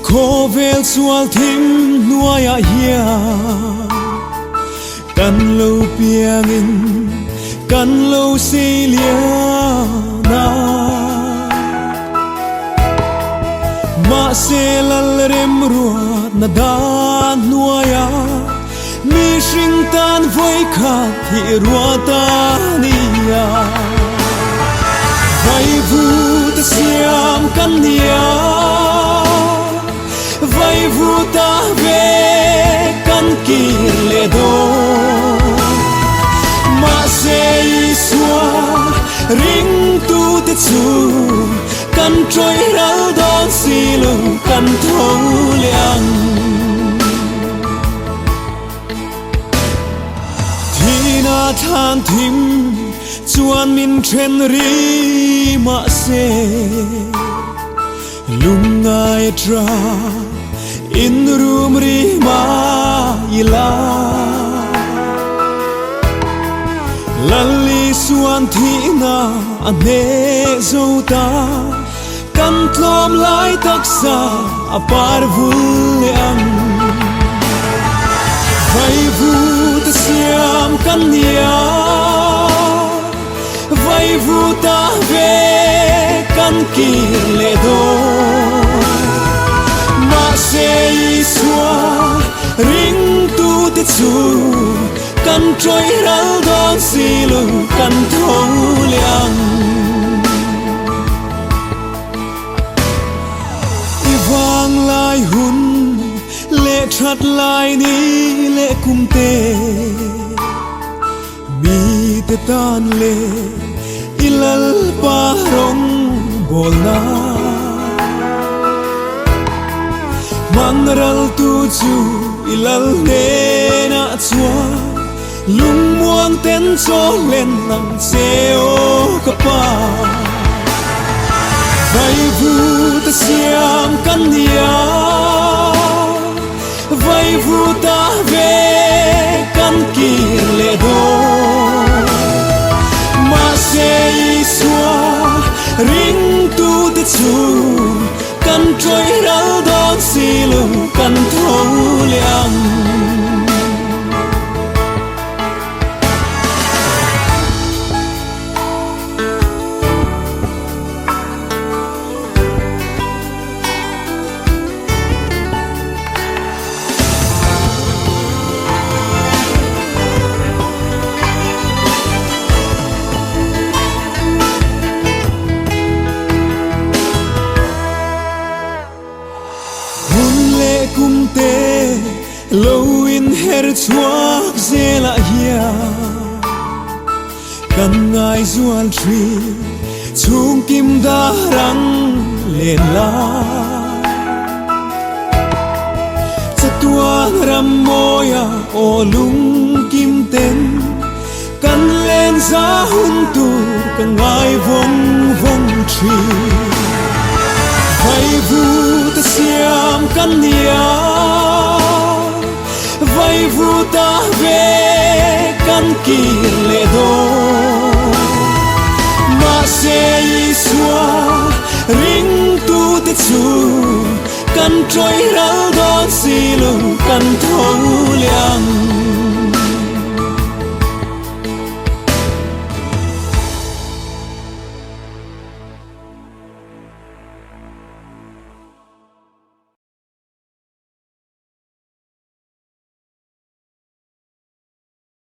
khô vel xual thím nuôi à hia căn lâu piangin căn lâu xì lia na ma se lal rem ruat na da nuôi à mi sinh tan với khát thì ruata nia vai vu ta siam kan nia vai vu ta ve kan kir le do ma se iswa ring tu te chu kan trôi rao don si lu kan thâu liang thi na than thim chuan min then ri ma se lung ngai tra in room ri ma ila lali suan thi na ane zota kan tlom lai taksa apar vuliang vai vu ta siam kan nia vai vu ta ve kan kir le do ma se iswa ring tu te chu kan trôi rao don si lu kan thâu liang i vang lai hun le that lai ni le kum te mi te tan le ilal pa rong bol na manral tu chu ilal ne na chua lung muang ten cho lên nang seo kapa vai vu ta siam kan nia vai vu ta ve kan kir le do ma se iswa ring tu te chu kan trôi rao don si lu kan thâu liang kum te lâu in her chuak zela hia kan ngai zual tri chung kim da rang len la chatua ram moya o lung kim ten kan len za hun tu kan ngai vong vong tri vai vu ta siam kan nia vai vu ta ve kan kir le do ma se iswa ring tu te chu kan trôi rao don si lu kan thâu liang